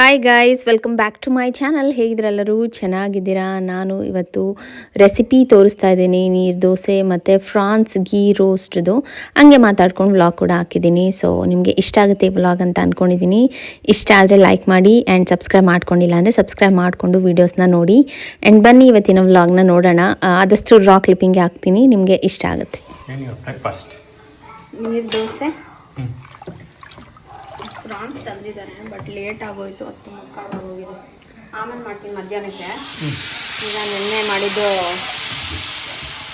Hi guys, welcome back to my channel. ಹೇಗಿದ್ರೆಲ್ಲರೂ ಚೆನ್ನಾಗಿದ್ದೀರಾ? ನಾನು ಇವತ್ತು ರೆಸಿಪಿ ತೋರಿಸ್ತಾ ಇದ್ದೀನಿ, ನೀರು ದೋಸೆ ಮತ್ತು ಫ್ರಾನ್ಸ್ ಗೀ ರೋಸ್ಟ್ದು. ಹಂಗೆ ಮಾತಾಡ್ಕೊಂಡು ವ್ಲಾಗ್ ಕೂಡ ಹಾಕಿದ್ದೀನಿ. ಸೊ ನಿಮಗೆ ಇಷ್ಟ ಆಗುತ್ತೆ ವ್ಲಾಗ್ ಅಂತ ಅಂದ್ಕೊಂಡಿದ್ದೀನಿ. ಇಷ್ಟ ಆದರೆ ಲೈಕ್ ಮಾಡಿ ಆ್ಯಂಡ್ ಸಬ್ಸ್ಕ್ರೈಬ್ ಮಾಡ್ಕೊಂಡಿಲ್ಲ ಅಂದರೆ ಸಬ್ಸ್ಕ್ರೈಬ್ ಮಾಡಿಕೊಂಡು ವೀಡಿಯೋಸ್ನ ನೋಡಿ. ಆ್ಯಂಡ್ ಬನ್ನಿ ಇವತ್ತಿನ ವ್ಲಾಗ್ನ ನೋಡೋಣ. ಆದಷ್ಟು ರಾ ಕ್ಲಿಪ್ಪಿಂಗ್ ಹಾಕ್ತೀನಿ, ನಿಮಗೆ ಇಷ್ಟ ಆಗುತ್ತೆ. ನೀರು ದೋಸೆ ಫ್ರಾನ್ಸ್ ತಂದಿದ್ದಾರೆ, ಬಟ್ ಲೇಟ್ ಆಗೋಯ್ತು, 10:15 ಆಗೋಗಿದೆ. ಆಮೇಲೆ ಮಾಡ್ತೀನಿ ಮಧ್ಯಾಹ್ನಕ್ಕೆ. ಈಗ ನಿನ್ನೆ ಮಾಡಿದ್ದು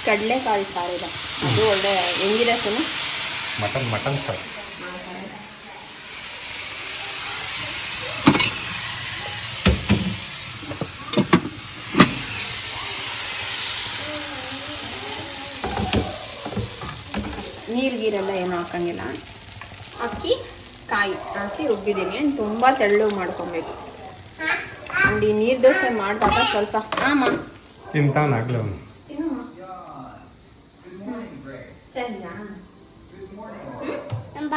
ಕಡಲೆಕಾಳು ಸಾರಿದೆ, ಅದು ಒಳ್ಳೆ ಹೆಂಗಿದೆ ಸುಮ್ಮನೆ ಮಟನ್ ಸಾರು. ನೀರೆಲ್ಲ ಏನು ಹಾಕಂಗಿಲ್ಲ. ಅಕ್ಕಿ ಕಾಯಿ ಹಾಕಿ ರುಬ್ಬಿದ್ದೀನಿ, ತುಂಬ ತೆಳ್ಳಗೆ ಮಾಡ್ಕೊಬೇಕು. ಅಂಡ್ ಈ ನೀರು ದೋಸೆ ಮಾಡಿದಾಗ ಸ್ವಲ್ಪ ತಿಂತಾನಾಗ್ಲೂ ಅದು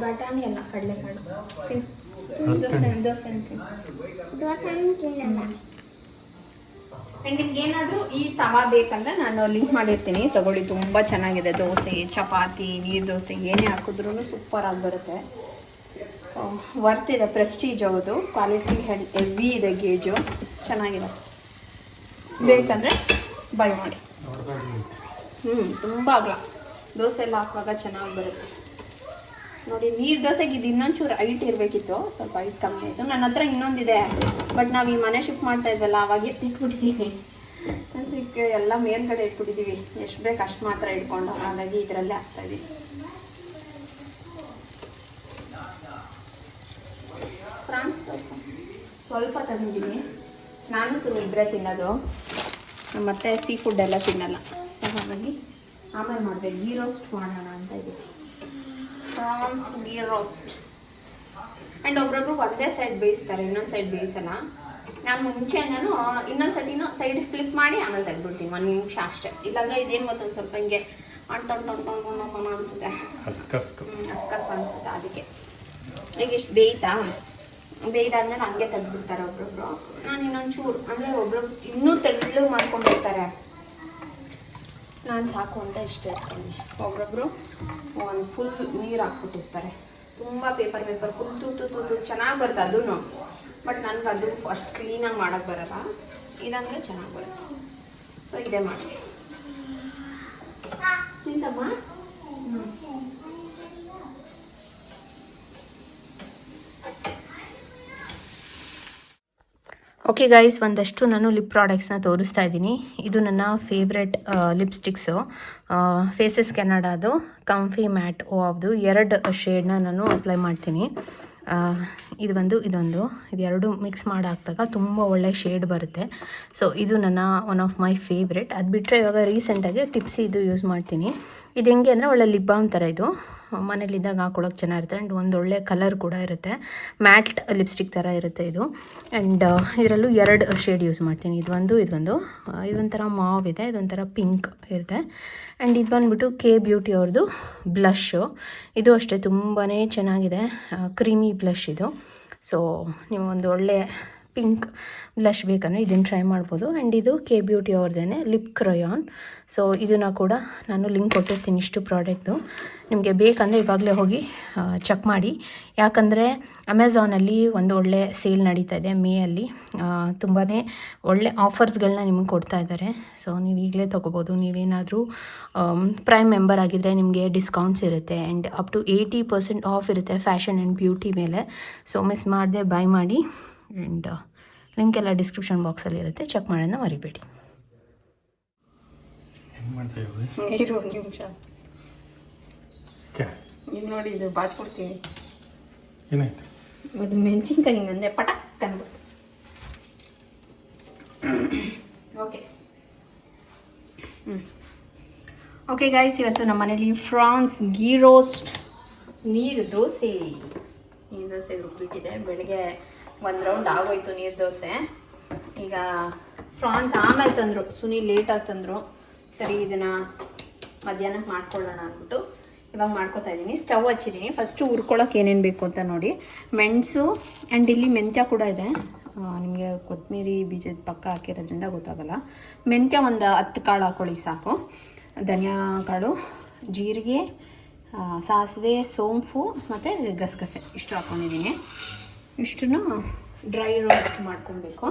ಬಟಾಣಿ ಅಲ್ಲ, ಕಡಲೆಕಾಳು. ದೋಸೆ ನಿಮ್ಗೆ ಏನಾದರೂ ಈ ತವಾ ಬೇಕಂದ್ರೆ ನಾನು ಲಿಂಕ್ ಮಾಡಿರ್ತೀನಿ, ತಗೊಳ್ಳಿ. ತುಂಬ ಚೆನ್ನಾಗಿದೆ. ದೋಸೆ, ಚಪಾತಿ, ನೀರು ದೋಸೆ ಏನೇ ಹಾಕಿದ್ರೂ ಸೂಪರಾಗಿ ಬರುತ್ತೆ. ಸೊ ವರ್ತ್ ಇದೆ, ಪ್ರೆಸ್ಟೀಜ್ ಹೌದು, ಕ್ವಾಲಿಟಿ ಹೆವಿ ಇದೆ, ಗೇಜು ಚೆನ್ನಾಗಿದೆ. ಬೇಕಂದರೆ ಬೈ ಮಾಡಿ. ತುಂಬ ಆಗಲ್ಲ, ದೋಸೆ ಎಲ್ಲ ಹಾಕುವಾಗ ಚೆನ್ನಾಗಿ ಬರುತ್ತೆ ನೋಡಿ. ನೀರು ದೋಸೆಗೆ ಇದು ಇನ್ನೊಂಚೂರು ಹೈಟ್ ಇರಬೇಕಿತ್ತು, ಸ್ವಲ್ಪ ಹೈಟ್ ಕಮ್ಮಿ ಆಯಿತು. ನನ್ನ ಹತ್ರ ಇನ್ನೊಂದಿದೆ, ಬಟ್ ನಾವು ಈ ಮನೆ ಶಿಫ್ಟ್ ಮಾಡ್ತಾ ಇದ್ವಲ್ಲ, ಅವಾಗ ಎತ್ತಿಟ್ಬಿಟ್ಟಿದ್ದೀವಿ. ಸಿಕ್ಕ ಎಲ್ಲ ಮೇಲ್ಗಡೆ ಇಟ್ಬಿಟ್ಟಿದ್ದೀವಿ, ಎಷ್ಟು ಬೇಕು ಅಷ್ಟು ಮಾತ್ರ ಇಟ್ಕೊಂಡು. ಹಾಗಾಗಿ ಇದರಲ್ಲೇ ಹಾಕ್ತಾಯಿದ್ದೀವಿ. ಫ್ರಾನ್ಸ್ ದೋಸೆ ಸ್ವಲ್ಪ ತಂದಿದ್ದೀನಿ, ನಾನು ಇಬ್ಬರೇ ತಿನ್ನೋದು, ಮತ್ತು ಸೀ ಫುಡ್ ಎಲ್ಲ ತಿನ್ನಲ್ಲ. ಸೊ ಹಾಗಾಗಿ ಆಮೇಲೆ ಮಾಡಿದೆ, ಗೀ ರೋಸ್ಟ್ ಮಾಡೋಣ ಅಂತ ಇದ್ದೀವಿ. France ghee roast. ಆ್ಯಂಡ್ ಒಬ್ರೊಬ್ರು ಒಂದೇ ಸೈಡ್ ಬೇಯಿಸ್ತಾರೆ, ಇನ್ನೊಂದು ಸೈಡ್ ಬೇಯಿಸಲ್ಲ. ನಾನು ಮುಂಚೆಯಿಂದನೂ ಇನ್ನೊಂದು ಸತಿನೂ ಸೈಡ್ ಫ್ಲಿಪ್ ಮಾಡಿ ಆಮೇಲೆ ತೆಗ್ದುಬಿಡ್ತೀನಿ, 1 ನಿಮಿಷ ಅಷ್ಟೇ. ಇಲ್ಲಾಂದರೆ ಇದೇನು ಗೊತ್ತೊಂದು ಸ್ವಲ್ಪ ಹಿಂಗೆ ಅಂಟೊಂಡು ಅನಿಸುತ್ತೆ, ಅನ್ಸುತ್ತೆ. ಅದಕ್ಕೆ ಈಗ ಇಷ್ಟು ಬೇಯ್ದಾದ್ಮೇಲೆ ಹಂಗೆ ತೆಗ್ದುಬಿಡ್ತಾರೆ ಒಬ್ರೊಬ್ರು. ನಾನು ಇನ್ನೊಂಚೂರು ಅಂದರೆ ಒಬ್ರೊಬ್ರು ಇನ್ನೂ ತೆಳ್ಳಗೆ ಮಾಡ್ಕೊಂಡಿರ್ತಾರೆ, ನಾನು ಸಾಕು ಅಂತ ಇಷ್ಟ ಇರ್ತೀನಿ. ಒಬ್ರೊಬ್ರು ಒಂದು ಫುಲ್ ನೀರು ಹಾಕ್ಬಿಟ್ಟಿರ್ತಾರೆ, ತುಂಬ ಪೇಪರ್ ಫುಲ್ ತೂತು ಚೆನ್ನಾಗಿ ಬರುತ್ತೆ ಅದೂ. ಬಟ್ ನನಗೆ ಅದು ಅಷ್ಟು ಕ್ಲೀನಾಗಿ ಮಾಡೋಕ್ಕೆ ಬರೋಲ್ಲ, ಇದಂದರೆ ಚೆನ್ನಾಗಿ ಬರುತ್ತೆ. ಸೊ ಇದೇ ಮಾಡಿ ತಿಂತಮ್ಮ. ಓಕೆ ಗೈಸ್, ಒಂದಷ್ಟು ನಾನು ಲಿಪ್ ಪ್ರಾಡಕ್ಟ್ಸ್ನ ತೋರಿಸ್ತಾ ಇದ್ದೀನಿ. ಇದು ನನ್ನ ಫೇವ್ರೆಟ್ ಲಿಪ್ಸ್ಟಿಕ್ಸು, ಫೇಸಸ್ ಕೆನಡಾದು ಕಂಫಿ ಮ್ಯಾಟ್ ಓವ್ದು 2 ಶೇಡ್ನ ನಾನು ಅಪ್ಲೈ ಮಾಡ್ತೀನಿ. ಇದೊಂದು ಇದೆರಡು ಮಿಕ್ಸ್ ಮಾಡಿ ಹಾಕಿದಾಗ ತುಂಬ ಒಳ್ಳೆ ಶೇಡ್ ಬರುತ್ತೆ. ಸೊ ಇದು ನನ್ನ ಒನ್ ಆಫ್ ಮೈ ಫೇವ್ರೆಟ್. ಅದು ಬಿಟ್ಟರೆ ಇವಾಗ ರೀಸೆಂಟಾಗಿ ಟಿಪ್ಸಿ ಇದು ಯೂಸ್ ಮಾಡ್ತೀನಿ. ಇದು ಹೆಂಗೆ ಅಂದರೆ ಒಳ್ಳೆ ಲಿಪ್ ಬಾಮ್ ಥರ, ಇದು ಮನೇಲಿದ್ದಾಗ ಹಾಕೊಳ್ಳೋಕೆ ಚೆನ್ನಾಗಿರುತ್ತೆ. ಆ್ಯಂಡ್ ಒಂದು ಒಳ್ಳೆ ಕಲರ್ ಕೂಡ ಇರುತ್ತೆ, ಮ್ಯಾಟ್ ಲಿಪ್ಸ್ಟಿಕ್ ಥರ ಇರುತ್ತೆ ಇದು. ಆ್ಯಂಡ್ ಇದರಲ್ಲೂ 2 ಶೇಡ್ ಯೂಸ್ ಮಾಡ್ತೀನಿ, ಇದೊಂಥರ ಮಾವ್ ಇದೆ, ಇದೊಂಥರ ಪಿಂಕ್ ಇರುತ್ತೆ. ಆ್ಯಂಡ್ ಇದು ಬಂದುಬಿಟ್ಟು ಕೆ ಬ್ಯೂಟಿ ಅವ್ರದ್ದು ಬ್ಲಶ್ಶು. ಇದು ಅಷ್ಟೇ ತುಂಬಾ ಚೆನ್ನಾಗಿದೆ, ಕ್ರೀಮಿ ಬ್ಲಷ್ ಇದು. ಸೊ ನೀವು ಒಂದು ಒಳ್ಳೆ ಪಿಂಕ್ ಬ್ಲಷ್ ಬೇಕಂದರೆ ಇದನ್ನು ಟ್ರೈ ಮಾಡ್ಬೋದು. ಆ್ಯಂಡ್ ಇದು ಕೆ ಬ್ಯೂಟಿ ಅವ್ರದ್ದೇ ಲಿಪ್ ಕ್ರಯಾನ್. ಸೊ ಇದನ್ನು ಕೂಡ ನಾನು ಲಿಂಕ್ ಕೊಟ್ಟಿರ್ತೀನಿ, ಇಷ್ಟು ಪ್ರಾಡಕ್ಟ್ದು. ನಿಮಗೆ ಬೇಕಂದರೆ ಇವಾಗಲೇ ಹೋಗಿ ಚೆಕ್ ಮಾಡಿ. ಯಾಕಂದರೆ ಅಮೆಝಾನಲ್ಲಿ ಒಂದು ಒಳ್ಳೆ ಸೇಲ್ ನಡೀತಾ ಇದೆ, ಮೇಯಲ್ಲಿ ತುಂಬಾ ಒಳ್ಳೆ ಆಫರ್ಸ್ಗಳನ್ನ ನಿಮಗೆ ಕೊಡ್ತಾ ಇದ್ದಾರೆ. ಸೊ ನೀವು ಈಗಲೇ ತೊಗೋಬೋದು. ನೀವೇನಾದರೂ ಪ್ರೈಮ್ ಮೆಂಬರ್ ಆಗಿದ್ದರೆ ನಿಮಗೆ ಡಿಸ್ಕೌಂಟ್ಸ್ ಇರುತ್ತೆ, ಆ್ಯಂಡ್ ಅಪ್ ಟು 80% ಆಫ್ ಇರುತ್ತೆ ಫ್ಯಾಷನ್ ಆ್ಯಂಡ್ ಬ್ಯೂಟಿ ಮೇಲೆ. ಸೊ ಮಿಸ್ ಮಾಡದೆ ಬೈ ಮಾಡಿ. ಆ್ಯಂಡ್ ಲಿಂಕ್ ಎಲ್ಲ ಡಿಸ್ಕ್ರಿಪ್ಷನ್ ಬಾಕ್ಸಲ್ಲಿ ಇರುತ್ತೆ, ಚೆಕ್ ಮಾಡೋದನ್ನ ಮರಿಬೇಡಿ. ನೀರು 1 ನಿಮಿಷ ಇದು ನೋಡಿ, ಇದು ಬಾಚ್ಕೊಡ್ತೀನಿ. ಏನಾಯ್ತು? ಅದು ಮೆಣಸಿನ್ಕಾಯಿ ಹಿಂಗಂದೆ ಪಟಕ್ ಅಂದ್ಬಿಡ್ತು. ಓಕೆ ಗೈಸ್, ಇವತ್ತು ನಮ್ಮ ಮನೇಲಿ ಫ್ರಾನ್ಸ್ ಗೀ ರೋಸ್ಟ್ ನೀರು ದೋಸೆ ರುಬ್ಬಿಟ್ಟಿದೆ. ಬೆಳಗ್ಗೆ 1 ರೌಂಡ್ ಆಗೋಯ್ತು ನೀರು ದೋಸೆ. ಈಗ ಫ್ರಾನ್ಸ್ ಆಮೇಲೆ ತಂದರು, ಸುನಿ ಲೇಟಾಗಿ ತಂದರು. ಸರಿ ಇದನ್ನು ಮಧ್ಯಾಹ್ನಕ್ಕೆ ಮಾಡ್ಕೊಳ್ಳೋಣ ಅಂದ್ಬಿಟ್ಟು ಇವಾಗ ಮಾಡ್ಕೊತಾ ಇದ್ದೀನಿ. ಸ್ಟವ್ ಹಚ್ಚಿದ್ದೀನಿ. ಫಸ್ಟು ಹುರ್ಕೊಳ್ಳೋಕೆ ಏನೇನು ಬೇಕು ಅಂತ ನೋಡಿ. ಮೆಣಸು ಆ್ಯಂಡ್ ಇಲ್ಲಿ ಮೆಂತ್ಯ ಕೂಡ ಇದೆ. ನಿಮಗೆ ಕೊತ್ತಂಬರಿ ಬೀಜದ ಪಕ್ಕ ಹಾಕಿರೋದ್ರಿಂದ ಗೊತ್ತಾಗಲ್ಲ. ಮೆಂತ್ಯ ಒಂದು 10 ಕಾಳು ಹಾಕ್ಕೊಳ್ಳಿ ಸಾಕು. ಧನಿಯಾ ಕಾಳು, ಜೀರಿಗೆ, ಸಾಸಿವೆ, ಸೋಂಪು ಮತ್ತು ಗಸಗಸೆ ಇಷ್ಟು ಹಾಕ್ಕೊಂಡಿದ್ದೀನಿ. ಇಷ್ಟನ್ನು ಡ್ರೈ ರೋಸ್ಟ್ ಮಾಡ್ಕೊಬೇಕು.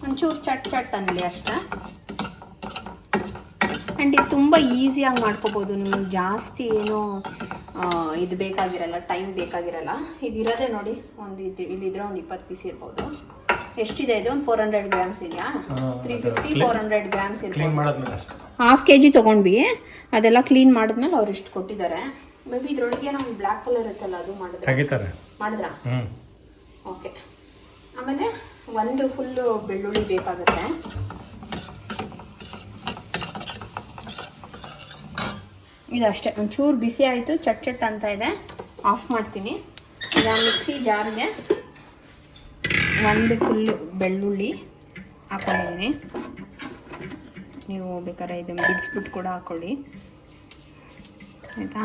ಒಂಚೂರು ಚಟ್ ಅನ್ನಲಿ ಅಷ್ಟೇ. ಆ್ಯಂಡ್ ಇದು ತುಂಬ ಈಸಿಯಾಗಿ ಮಾಡ್ಕೋಬೋದು. ನಿಮಗೆ ಜಾಸ್ತಿ ಏನೋ ಇದು ಬೇಕಾಗಿರಲ್ಲ, ಟೈಮ್ ಬೇಕಾಗಿರಲ್ಲ. ಇದಿರೋದೇ ನೋಡಿ ಇಲ್ಲಿದ್ರೆ ಒಂದು 20 ಪೀಸ್ ಇರ್ಬೋದು. ಎಷ್ಟಿದೆ ಇದು? ಒಂದು 400 ಗ್ರಾಮ್ಸ್ ಇದೆಯಾ? 350-400 ಗ್ರಾಮ್ಸ್ ಇರ್ಬೋದು. ಹಾಫ್ kg ತೊಗೊಂಡ್ವಿ. ಅದೆಲ್ಲ ಕ್ಲೀನ್ ಮಾಡಿದ್ಮೇಲೆ ಅವ್ರು ಇಷ್ಟು ಕೊಟ್ಟಿದ್ದಾರೆ. ಮೇ ಬಿ ಇದ್ರೊಳಗೆ ನಾವು ಬ್ಲ್ಯಾಕ್ ಕಲರ್ ಇರುತ್ತಲ್ಲ ಅದು ಮಾಡಿದ್ರಾ? ಓಕೆ. ಆಮೇಲೆ ಒಂದು ಫುಲ್ಲು ಬೆಳ್ಳುಳ್ಳಿ ಬೇಕಾಗುತ್ತೆ. ಇದಷ್ಟೇ. ಒಂಚೂರು ಬಿಸಿ ಆಯಿತು, ಚಟ್ ಅಂತ ಇದೆ. ಆಫ್ ಮಾಡ್ತೀನಿ. ಈಗ ಮಿಕ್ಸಿ ಜಾರ್ಗೆ ಒಂದು ಫುಲ್ಲು ಬೆಳ್ಳುಳ್ಳಿ ಹಾಕ್ಕೊಂಡಿದ್ದೀನಿ. ನೀವು ಬೇಕಾದ್ರೆ ಇದು ಬಿಡಿಸ್ಬಿಟ್ಟು ಕೂಡ ಹಾಕ್ಕೊಳ್ಳಿ, ಆಯಿತಾ?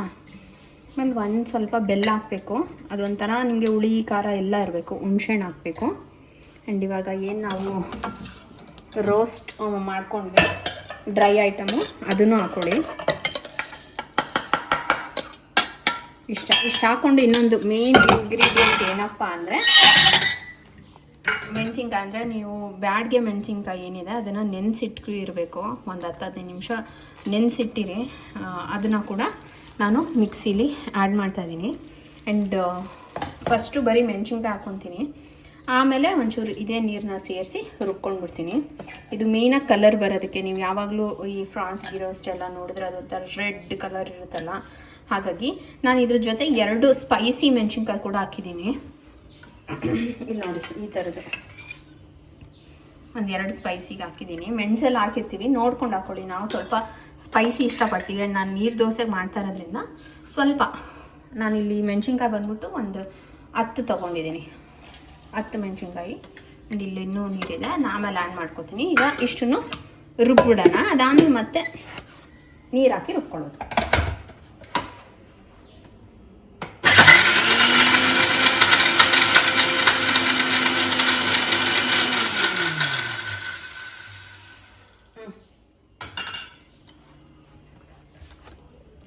ಆಮೇಲೆ ಒಂದು ಸ್ವಲ್ಪ ಬೆಲ್ಲ ಹಾಕಬೇಕು. ಅದೊಂಥರ ನಿಮಗೆ ಹುಳಿ ಖಾರ ಎಲ್ಲ ಇರಬೇಕು. ಹುಣ್ಸೆಹಣ್ಣು ಹಾಕಬೇಕು. ಆ್ಯಂಡ್ ಇವಾಗ ಏನು ನಾವು ರೋಸ್ಟ್ ಮಾಡ್ಕೊಂಡ್ವಿ ಡ್ರೈ ಐಟಮು, ಅದನ್ನು ಹಾಕ್ಕೊಳ್ಳಿ. ಇಷ್ಟು ಹಾಕ್ಕೊಂಡು ಇನ್ನೊಂದು ಮೇನ್ ಇಂಗ್ರೀಡಿಯೆಂಟ್ ಏನಪ್ಪ ಅಂದರೆ ಮೆಣಸಿನ್ಕಾಯಿ. ಅಂದರೆ ನೀವು ಬ್ಯಾಡ್ಗೆ ಮೆಣಸಿನ್ಕಾಯಿ ಏನಿದೆ ಅದನ್ನು ನೆನೆಸಿಟ್ಟಿರಬೇಕು. ಒಂದು 10-15 ನಿಮಿಷ ನೆನೆಸಿಟ್ಟಿರಿ. ಅದನ್ನು ಕೂಡ ನಾನು ಮಿಕ್ಸಿಲಿ ಆ್ಯಡ್ ಮಾಡ್ತಾಯಿದ್ದೀನಿ. ಆ್ಯಂಡ್ ಫಸ್ಟು ಬರೀ ಮೆಣಸಿನ್ಕಾಯಿ ಹಾಕ್ಕೊತೀನಿ. ಆಮೇಲೆ ಒಂಚೂರು ಇದೇ ನೀರನ್ನ ಸೇರಿಸಿ ರುಬ್ಕೊಂಡ್ಬಿಡ್ತೀನಿ. ಇದು ಮೇಯ್ನಾಗಿ ಕಲರ್ ಬರೋದಕ್ಕೆ. ನೀವು ಯಾವಾಗಲೂ ಈ ಫ್ರಾನ್ಸ್ ಗಿರೋಸ್ಟ್ ಎಲ್ಲ ನೋಡಿದ್ರೆ ಅದೊಂಥರ ರೆಡ್ ಕಲರ್ ಇರುತ್ತಲ್ಲ, ಹಾಗಾಗಿ ನಾನು ಇದ್ರ ಜೊತೆ 2 ಸ್ಪೈಸಿ ಮೆಣಸಿನ್ಕಾಯಿ ಕೂಡ ಹಾಕಿದ್ದೀನಿ. ಇಲ್ಲಿ ನೋಡಿ ಈ ಥರದ್ದು ಒಂದು 2 ಸ್ಪೈಸಿಗೆ ಹಾಕಿದ್ದೀನಿ. ಮೆಣಸೆಲ್ಲ ಹಾಕಿರ್ತೀವಿ, ನೋಡ್ಕೊಂಡು ಹಾಕ್ಕೊಳ್ಳಿ. ನಾವು ಸ್ವಲ್ಪ ಸ್ಪೈಸಿ ಇಷ್ಟಪಡ್ತೀವಿ. ಆ್ಯಂಡ್ ನಾನು ನೀರು ದೋಸೆಗೆ ಮಾಡ್ತಾ ಇರೋದ್ರಿಂದ ಸ್ವಲ್ಪ ನಾನಿಲ್ಲಿ ಮೆಣಸಿನ್ಕಾಯಿ ಬಂದ್ಬಿಟ್ಟು ಒಂದು 10 ತೊಗೊಂಡಿದ್ದೀನಿ. 10 ಮೆಣಸಿನ್ಕಾಯಿ. ಆ್ಯಂಡ್ ಇಲ್ಲಿ ಇನ್ನೂ ನೀರಿದೆ, ನಾನು ಆಮೇಲೆ ಆ್ಯಡ್ ಮಾಡ್ಕೊತೀನಿ. ಈಗ ಇಷ್ಟನ್ನು ರುಬ್ಬಿಡೋಣ. ಅದಾದಮೇಲೆ ಮತ್ತೆ ನೀರು ಹಾಕಿ ರುಬ್ಕೊಳ್ಳೋದು.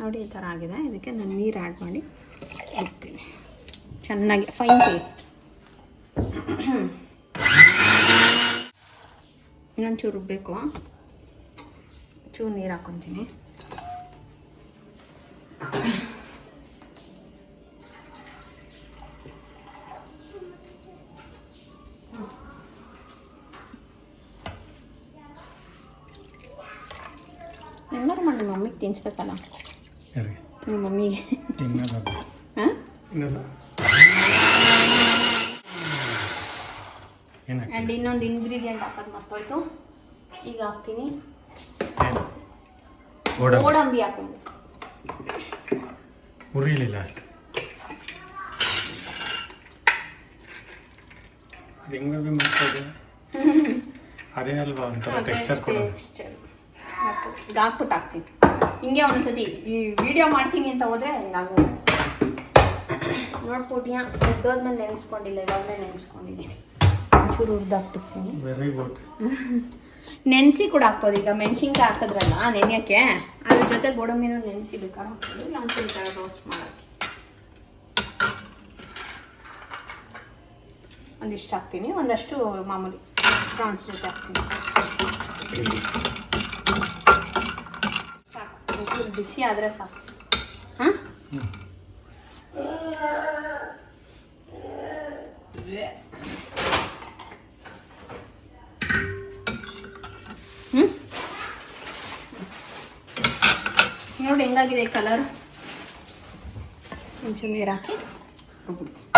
ನೋಡಿ ಈ ಥರ ಆಗಿದೆ. ಇದಕ್ಕೆ ನಾನು ನೀರು ಆ್ಯಡ್ ಮಾಡಿ ಇಡ್ತೀನಿ ಚೆನ್ನಾಗಿ ಫೈನ್ ಪೇಸ್ಟ್. ಇನ್ನೊಂಚೂರು ರುಬ್ಬಬೇಕು. ಚೂರು ನೀರು ಹಾಕ್ಕೊತೀನಿ. ಹೆಂಗಾರು ಮಾಡಿ ಮಮ್ಮಿಗೆ ತಿನ್ನಿಸ್ಬೇಕಲ್ಲ, ನಿಮ್ಮ ಮಮ್ಮಿಗೆ. ಹಾಂ, ಆ್ಯಂಡ್ ಇನ್ನೊಂದು ಇಂಗ್ರೀಡಿಯೆಂಟ್ ಹಾಕೋದು ಮರ್ತೋಯ್ತು. ಈಗ ಹಾಕ್ತೀನಿ ಗೋಡಂಬಿ. ಹಾಕೊಂಡು ಉರಿಲಿಲ್ಲ ಅದೇ ಅಲ್ವಾ ಒಂಥರ ಟೆಕ್ಸ್ಚರ್ ಕೊಡೋದು. ಹಾಕ್ಬಿಟ್ಟು ಹಾಕ್ತೀನಿ. ಹಿಂಗೆ ಒಂದ್ಸತಿ ಈ ವಿಡಿಯೋ ಮಾಡ್ತೀನಿ ಅಂತ ಹೋದರೆ ನಾವು ನೋಡ್ಬಿಟ್ಟಿಯಾ ಉದ್ದೋದ್ಮೇಲೆ ನೆನೆಸ್ಕೊಂಡಿಲ್ಲ, ಇವಾಗಲೇ ನೆನೆಸ್ಕೊಂಡಿದ್ದೀನಿ. ಒಂಚೂರು ಹುರಿದಾಕ್ಬಿಡ್ತೀನಿ. Very good. ನೆನೆಸಿ ಕೂಡ ಹಾಕ್ಬೋದು. ಈಗ ಮೆಣಸಿನ್ಕಾಯಿ ಹಾಕಿದ್ರಲ್ಲ ನೆನೆಯೋಕ್ಕೆ, ಅದ್ರ ಜೊತೆ ಗೋಡಂಬಿನೂ ನೆನೆಸಿ ಬೇಕಾದ್ರೆ ಹಾಕ್ಬೋದು. ಇಲ್ಲ ಒಂಚೂರು ಈ ಥರ ರೋಸ್ಟ್ ಮಾಡೋಕ್ಕೆ ಒಂದಿಷ್ಟು ಹಾಕ್ತೀನಿ. ಒಂದಷ್ಟು ಮಾಮೂಲಿ ಪ್ರಾನ್ಸ್ ಜೊತೆ ಹಾಕ್ತೀನಿ. ಸಾಕು, ಬಿಸಿ ಆದರೆ ಸಾಕು. ಹಾಂ, ನೋಡಿ ಹೆಂಗಾಗಿದೆ ಕಲರ್. ಒಂಚೂರು ನೀರು ಹಾಕಿ ರುಬ್ಬಿಡ್ತೀನಿ.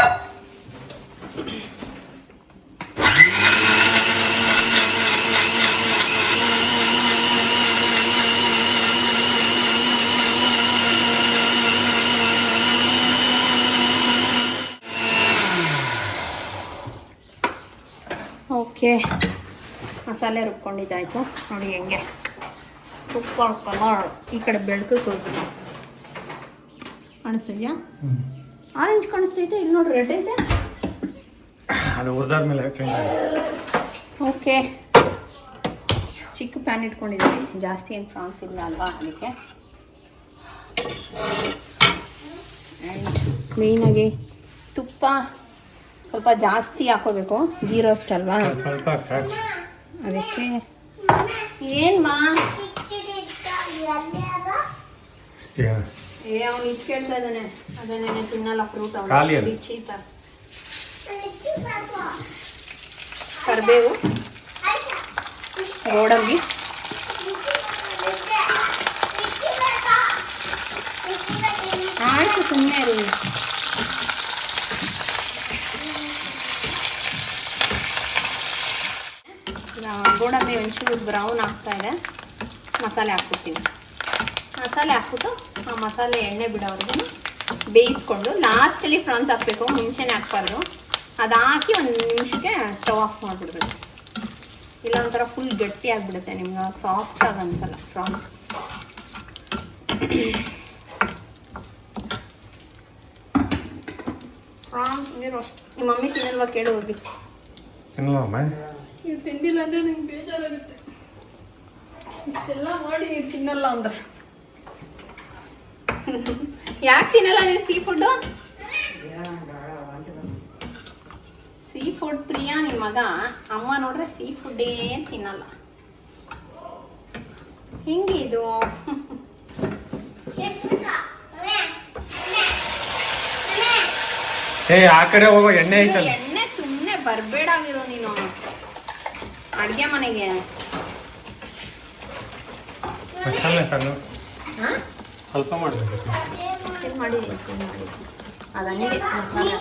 ಓಕೆ, ಮಸಾಲೆ ಮಸಾಲೆ ರುಬ್ಕೊಂಡಿದ್ದಾಯಿತು ನೋಡಿ ಹೆಂಗೆ ಸೂಪರ್ ಕಲರ್. ಈ ಕಡೆ ಬೆಳಕು ತೋರಿಸ್ತು ಕಾಣಿಸ್ತಿದ್ಯಾ? ಆರೆಂಜ್ ಕಾಣಿಸ್ತೈತೆ, ಇಲ್ಲಿ ನೋಡಿ ರೆಡ್ ಐತೆ. ಅದು ಹುರಿದಾದ್ಮೇಲೆ ಚೇಂಜ್ ಆಗಿದೆ. ಓಕೆ, ಚಿಕ್ಕ ಪ್ಯಾನ್ ಇಟ್ಕೊಂಡಿದ್ದೀನಿ, ಜಾಸ್ತಿ ಏನು ಪ್ರಾನ್ಸ್ ಇಲ್ಲ ಅಲ್ವಾ ಅದಕ್ಕೆ. ಆ್ಯಂಡ್ ಮೇಯ್ನಾಗಿ ತುಪ್ಪ ಸ್ವಲ್ಪ ಜಾಸ್ತಿ ಹಾಕೋಬೇಕು, ಗೀ ರೋಸ್ಟ್ ಅಲ್ವಾ ಸ್ವಲ್ಪ ಸಾಕು. ಅದಕ್ಕೆ ಏನ್ಮಾ ಅವ್ನು ಇದು ಕೇಳ್ತಾ ಇದ್ದಾನೆ, ಅದನ್ನೇನೆ ತಿನ್ನಲ್ಲ ಫ್ರೂಟ್ ಖಾಲಿ ಅವನು ಅದು. ಚೀತ. ಕರಿಬೇವು, ಗೋಡಂಬಿ, ಆಯ್ತು ಸುಮ್ಮನೆ ಇರು. ಗೋಡಂಬಿ ಒಂಚೂರು ಬ್ರೌನ್ ಆಗ್ತಾ ಇದೆ, ಮಸಾಲೆ ಹಾಕ್ಬಿಡ್ತೀನಿ. ಮಸಾಲೆ ಹಾಕ್ಬಿಟ್ಟು ಆ ಮಸಾಲೆ ಎಣ್ಣೆ ಬಿಡೋವರೆಗೂ ಬೇಯಿಸ್ಕೊಂಡು ಲಾಸ್ಟಲ್ಲಿ ಫ್ರಾನ್ಸ್ ಹಾಕಬೇಕು, ಮುಂಚೆನೇ ಹಾಕ್ಬಾರ್ದು. ಅದು ಹಾಕಿ ಒಂದು ನಿಮಿಷಕ್ಕೆ ಸ್ಟವ್ ಆಫ್ ಮಾಡಿಬಿಡ್ಬೇಕು, ಇಲ್ಲ ಒಂಥರ ಫುಲ್ ಗಟ್ಟಿ ಆಗಿಬಿಡುತ್ತೆ, ನಿಮ್ಗೆ ಸಾಫ್ಟಾಗಿ ಅನ್ಸಲ್ಲ ಫ್ರಾನ್ಸ್. ಫ್ರಾನ್ಸ್ ರೋಸ್ಟ್ ನಿಮ್ಮ ಮಮ್ಮಿ ತಿನ್ನಲ್ವಾ ಕೇಳು ಹೋಗಿ. ತಿನ್ನಲ್ಲಮ್ಮ? ನೀವು ತಿಂದಿಲ್ಲ ಅಂದರೆ ನಿಮ್ಗೆ ಬೇಜಾರಾಗುತ್ತೆ. ಇಷ್ಟೆಲ್ಲ ಮಾಡಿ ನೀವು ತಿನ್ನಲ್ಲ ಅಂದರೆ ಯಾಕೆ ತಿನ್ನಲ್ಲ ನೀವು ಸೀ ಫುಡ್ಡು? ಸೀ ಫುಡ್ ಪ್ರಿಯ ನಿಮ್ಮ ಮಗ. ಅಮ್ಮ ನೋಡ್ರೆ ಸೀ ಫುಡ್ಡೇ ತಿನ್ನಲ್ಲ. ಹೆಂಗೆ ಇದು? ಆ ಕಡೆ ಹೋಗೋ ಎಣ್ಣೆ ಐತಲ್ಲ. ಎಣ್ಣೆ ಸುಮ್ಮನೆ ಬರಬೇಡಾಗಿರೋ ನೀನು ಅಡುಗೆ ಮನೆಗೆ. ಮಸಾಲೆ ಸಣ್ಣ ಸ್ವಲ್ಪ ಮಾಡಬೇಕು. ಮಾಡಿದ್ದೀನಿ ಅದು ಹಂಗೆ ಮಸಾಲೆ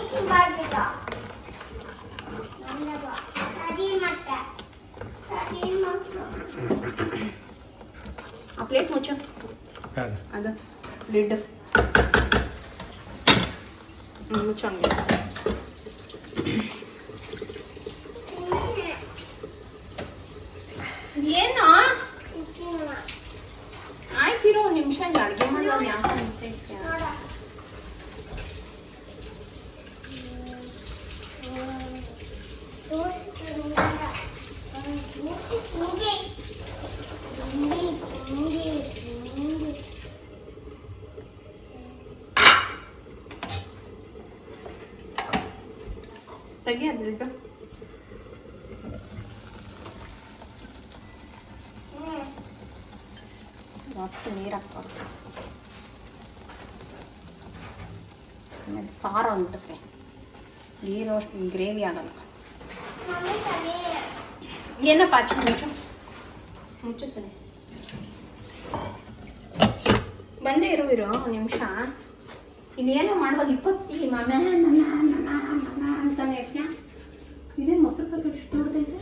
ಆ ಪ್ಲೇಟ್ ಮುಚ್ಚು, ಅದು ಲಿಡ್ ಮುಚ್ಚು ಹಂಗೆ. ಏನು ಆಯ್ತಿರೋ ಒಂದು ನಿಮಿಷ ಅಡುಗೆ ಮಾಡೋದು ಯಾಕೆ ಅನಿಸ್ತಾ ಇರ್ತೀಯ? ತೆಗಿ ಅದು ಬಿಟ್ಟು. ಜಾಸ್ತಿ ನೀರು ಹಾಕ್ಬಾರ್ದು, ಆಮೇಲೆ ಸಾರು ಅಂಟುತ್ತೆ, ನೀರು ಅಷ್ಟು ಗ್ರೇವಿ ಆಗಲ್ಲ. ಏನಪ್ಪ ಹಚ್ಚು ಮುಚ್ಚು ಮುಚ್ಚು ಸರಿ. ಬಂದೇ ಇರುವಿರೋ ಒಂದು ನಿಮಿಷ. ಇನ್ನೇನೋ ಮಾಡುವಾಗ ಇಪ್ಪಸ್ತಿ ಮಮ್ಮ ಅಂತಾನೆ ಯಾಕೆ? ಇದೇ ಮೊಸರು ಪ್ಯಾಕೆಟ್ ಎಷ್ಟು ನೋಡ್ತೈತೆ?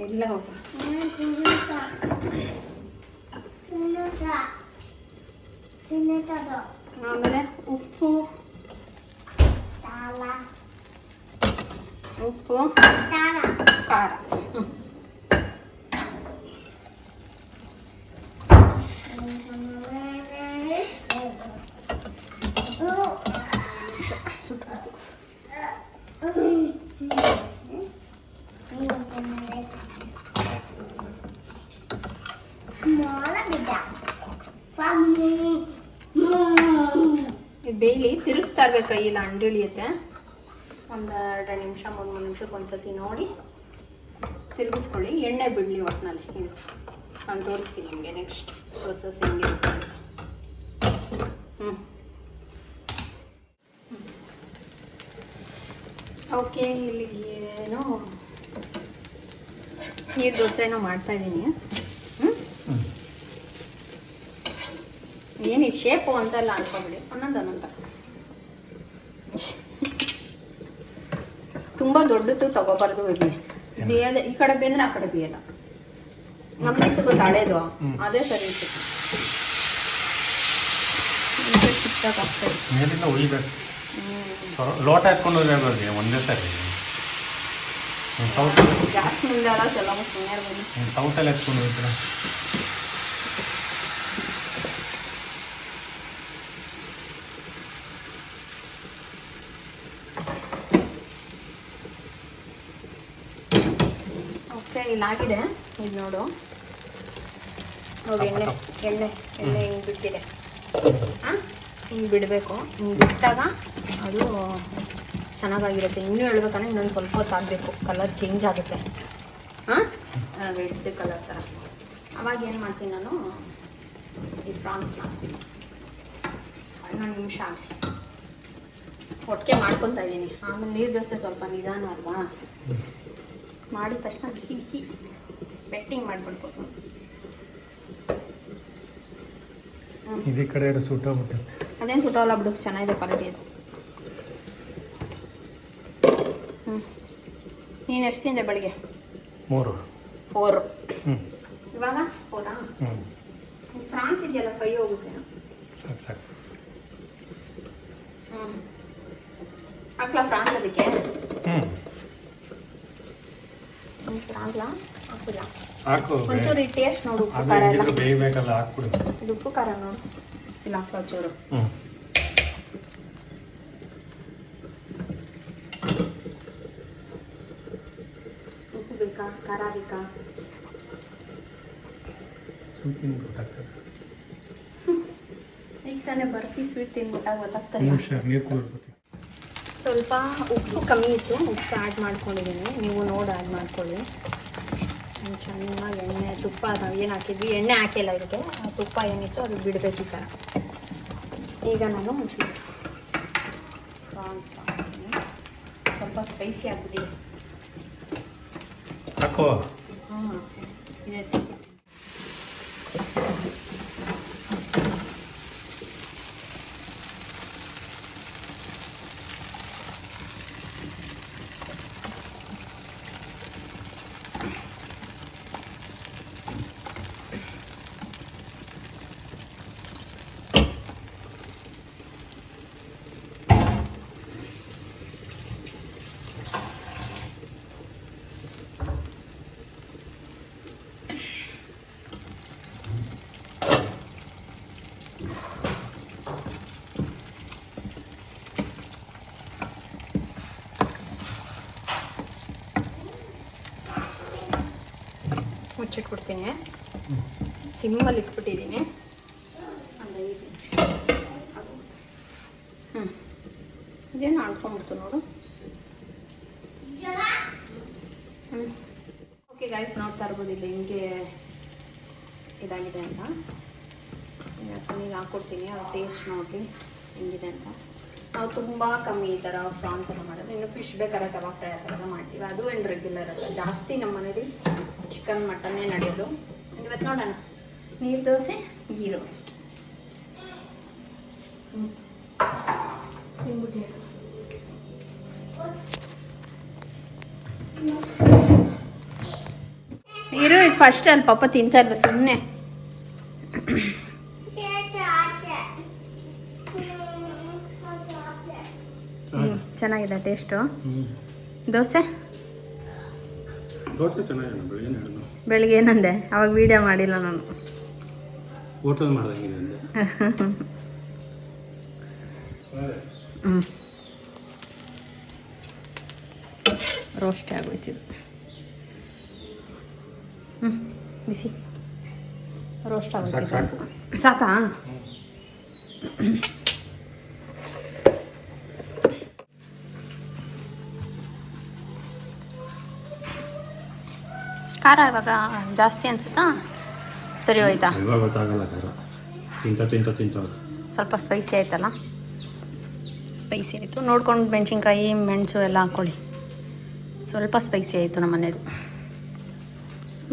ಎಲ್ಲ ಹೋಗ ಆಮೇಲೆ ಉಪ್ಪು ಉಪ್ಪು ಖಾರ. ಸುಟ್ಟು ಬೇಲಿ ತಿರುಗಿಸ್ತಾ ಇರ್ಬೇಕು, ಕೈಯಿಲ್ಲ ಅಂಡಿಳಿಯುತ್ತೆ. ಒಂದು 2 ನಿಮಿಷ 3 ನಿಮಿಷಕ್ಕೆ ಒಂದ್ಸತಿ ನೋಡಿ ತಿರುಗಿಸ್ಕೊಳ್ಳಿ, ಎಣ್ಣೆ ಬಿಡಲಿ ಒಟ್ಟಿನಲ್ಲಿ. ಇದು ನಾನು ತೋರಿಸ್ತೀನಿ ನಿಮಗೆ ನೆಕ್ಸ್ಟ್ ಪ್ರೊಸೆಸ್ ಹೆಂಗಿರುತ್ತೆ. ಓಕೆ, ಇಲ್ಲಿಗೆ ಏನೋ ನೀರು ದೋಸೆನೋ ಮಾಡ್ತಾಯಿದ್ದೀನಿ. ಏನು ಶೇಪು ಅಂತೆಲ್ಲ ಅನ್ಕೊಬಿಡಿ, ಅನ್ನೋದನ್ನಂತ ತುಂಬ ದೊಡ್ಡದು ತಗೋಬಾರ್ದು. ಇರಲಿ ಬೇಯದೆ ಈ ಕಡೆ ಬೇಂದ್ರೆ ಆ ಕಡೆ ಬೇಯಲ್ಲ. ನಮ್ದಿತ್ತು ಗೊತ್ತು ಹಳೇದು, ಅದೇ ಸರಿ ಇತ್ತು. ಸಾಕಾಗ್ತದೆ. ಮೇಲಿಂದ ಉಯ್ಬೇಕು. ಲೋಟ ಎತ್ಕೊಂಡು ಹೋಗ್ಬೇಕು ಒಂದೇ ಸರಿ. ಗ್ಯಾಸ್ ಮುಂದೆ ಅಲ್ಲ ಚಲೋ ಸುಮ್ಮನೆ ಬನ್ನಿ. ಸೌಟಲ್ಲಿ ಎತ್ಕೊಂಡು ಹೋಗ್ತೀರ. ಓಕೆ, ಇಲ್ಲಾಗಿದೆ. ಇದು ನೋಡು ಎಣ್ಣೆ ಎಣ್ಣೆ ಎಣ್ಣೆ ಹಿಂಗೆ ಬಿಟ್ಟಿದೆ. ಹಾಂ, ಹಿಂಗೆ ಬಿಡಬೇಕು. ಹಿಂಗೆ ಬಿಟ್ಟಾಗ ಅದು ಚೆನ್ನಾಗಾಗಿರುತ್ತೆ. ಇನ್ನೂ ಹೇಳ್ಬೇಕಂದ್ರೆ ಇನ್ನೊಂದು ಸ್ವಲ್ಪ ಹೊತ್ತು ಆಗಬೇಕು, ಕಲರ್ ಚೇಂಜ್ ಆಗುತ್ತೆ. ಹಾಂ, ರೆಡ್ ಕಲರ್ ಥರ. ಅವಾಗ ಏನು ಮಾಡ್ತೀನಿ ನಾನು, ಈ ಪ್ರಾನ್ಸ್ನ ಹಾಕ್ತೀನಿ. ಇನ್ನೊಂದು ನಿಮಿಷ ಆಗ್ತೀನಿ, ಒಟ್ಟಿಗೆ ಮಾಡ್ಕೊತಾ ಇದ್ದೀನಿ. ಆಮೇಲೆ ನೀರು ದೋಸೆ ಸ್ವಲ್ಪ ನಿಧಾನ ಅಲ್ವಾ, ಮಾಡಿದ ತಕ್ಷಣ ಬಿಸಿ ಬಿಸಿ ಬೆಟ್ಟಿಂಗ್ ಮಾಡಿಬಿಡ್ಬೋದು. ಇದೇ ಕಡೆ ಸುಟ್ಟೋಗ್ಬಿಟ್ಟೈತೆ. ಅದೇನು ಸುಟ್ಟೋಲ್ಲ ಬಿಡು, ಚೆನ್ನಾಗಿದೆ ಕ್ವಾಲಿಟಿ ಅದು. ನೀನು ಎಷ್ಟು ತಿಂದೆ ಬೆಳಿಗ್ಗೆ? 3. 4. ಇವಾಗ 4? ಫ್ರಾನ್ಸ್ ಇದೆಯಲ್ಲ, ಕೈ ಹೋಗುತ್ತೆ. ಸಾಕು ಸಾಕು. ಹಾಕ್ಲಾ ಫ್ರಾನ್ಸ್ ಅದಕ್ಕೆ? ಫ್ರಾನ್ಸ್ಲಾ ಹಾಕಿಲ್ಲ. ಹಾಕು. ಒಂಚೂರು ಟೇಸ್ಟ್ ನೋಡು, ಉಪ್ಪು ಖಾರ ಎಲ್ಲ ಬೇಯಬೇಕಲ್ಲ, ಹಾಕ್ಬಿಡು. ಇದು ಉಪ್ಪು ಖಾರ ನೋಡು, ಇಲ್ಲ ಹಾಕ್ಲಾ ಚೂರು. ಉಪ್ಪು ಬೇಕಾ, ಖಾರ ಬೇಕಾ? ಈಗ ತಾನೇ ಬರ್ಫಿ ಸ್ವೀಟ್ ತಿನ್ಬಿಟ್ಟಾಗ ಗೊತ್ತಾಗ್ತದೆ. ಸ್ವಲ್ಪ ಉಪ್ಪು ಕಮ್ಮಿ ಇತ್ತು, ಉಪ್ಪು ಆ್ಯಡ್ ಮಾಡ್ಕೊಂಡಿದ್ದೀನಿ. ನೀವು ನೋಡಿ ಆ್ಯಡ್ ಮಾಡ್ಕೊಳ್ಳಿ. ಚೆನ್ನಾಗಿ ಎಣ್ಣೆ ತುಪ್ಪ ನಾವು ಏನು ಹಾಕಿದ್ವಿ, ಎಣ್ಣೆ ಹಾಕಿಲ್ಲ ಇದಕ್ಕೆ. ಆ ತುಪ್ಪ ಏನಿತ್ತು ಅದು ಬಿಡಬೇಕು ಈ ಥರ. ಈಗ ನಾನು ಒಂಚೂರು ಪ್ರಾನ್ಸ್ ಹಾಕ್ತೀನಿ. ಸ್ವಲ್ಪ ಸ್ಪೈಸಿ ಆಗ್ಬಿಟ್ಟಿದೆ. ಹಾಕೋ. ಇದೆ. ಮುಚ್ಚಿಟ್ಬಿಡ್ತೀನಿ. ಸಿಮ್ಮಲ್ಲಿ ಇಟ್ಬಿಟ್ಟಿದ್ದೀನಿ. ಒಂದು 5 ನಿಮಿಷ. ಇದೇನು ಆಡ್ಕೊಂಡ್ಬಿಡ್ತು ನೋಡು. ಓಕೆ ಗೈಸ್, ನೋಡ್ತಾ ಇರ್ಬೋದು ಇಲ್ಲಿ ಹಿಂಗೆ ಇದಾಗಿದೆ ಅಂತ. ಈಗ ಸುಮ್ಮನೆ ಹಾಕ್ಕೊಡ್ತೀನಿ, ಅದು ಟೇಸ್ಟ್ ನೋಡಿ ಹೆಂಗಿದೆ ಅಂತ. ನಾವು ತುಂಬ ಕಮ್ಮಿ ಈ ಥರ ಪ್ರಾನ್ಸ್ ಎಲ್ಲ ಮಾಡೋದು. ಇನ್ನು ಫಿಶ್ ಬೇಕಾದ್ರೆ ತವಾ ಫ್ರೈ ಆ ಥರ ಮಾಡ್ತೀವಿ. ಅದು ಏನು ರೆಗ್ಯುಲರ್ ಅಲ್ಲ, ಜಾಸ್ತಿ ನಮ್ಮ ಮನೇಲಿ ಚಿಕನ್ ಮಟನ್ನೇ ನಡೆಯೋದು. ಇವತ್ತು ನೋಡೋಣ, ನೀರು ದೋಸೆ, ಗೀ ರೋಸ್ಟ್. ತಿನ್ಬಿಟ್ಟು ಇರು, ಫಸ್ಟ್ ಅಲ್ಲಿ ಪಾಪ ತಿಂತಾ ಇಲ್ವ ಸುಮ್ಮನೆ. ಚೆನ್ನಾಗಿದೆ ಟೇಸ್ಟು. ದೋಸೆ ಚೆನ್ನಾಗಿದೆ. ಬೆಳಿಗ್ಗೆ ಏನಂದೆ ಅವಾಗ ವಿಡಿಯೋ ಮಾಡಿಲ್ಲ ನಾನು. ಹೋಟೆಲ್ ಮಾಡ್ದಂಗಿದೆ. ರೋಸ್ಟ್ ಆಗೋಯ್ತು. ಬಿಸಿ ರೋಸ್ಟ್ ಆಗೋಯ್ತು. ಸಾಕಾ? ಖಾರ ಇವಾಗ ಜಾಸ್ತಿ ಅನ್ಸುತ್ತಾ? ಸರಿ ಹೋಯ್ತಾ? ಇವಾಗ ಗೊತ್ತಾಗಲ್ಲ ಖಾರ. ತಿಂತ ಸ್ವಲ್ಪ ಸ್ಪೈಸಿ ಆಯ್ತಲ್ಲ? ಸ್ಪೈಸಿ ಆಯಿತು. ನೋಡ್ಕೊಂಡು ಮೆಣಸಿನ್ಕಾಯಿ ಮೆಣಸು ಎಲ್ಲ ಹಾಕ್ಕೊಳ್ಳಿ. ಸ್ವಲ್ಪ ಸ್ಪೈಸಿ ಆಯಿತು ನಮ್ಮ ಮನೇದು.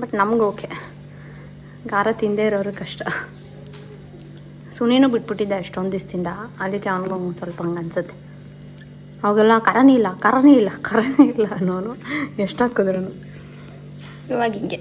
ಬಟ್ ನಮ್ಗೆ ಓಕೆ. ಖಾರ ತಿಂದೇ ಇರೋರು ಕಷ್ಟ. ಸುನೀನು ಬಿಟ್ಬಿಟ್ಟಿದ್ದೆ ಅಷ್ಟೊಂದು ದಿವಸದಿಂದ, ಅದಕ್ಕೆ ಅವನಿಗೂ ಸ್ವಲ್ಪ ಹಂಗೆ ಅನ್ಸುತ್ತೆ. ಅವಾಗೆಲ್ಲ ಖಾರನೇ ಇಲ್ಲ ಅನ್ನೋನು ಎಷ್ಟು ಹಾಕಿದ್ರು. ಇವಾಗ ಹಿಂಗೆ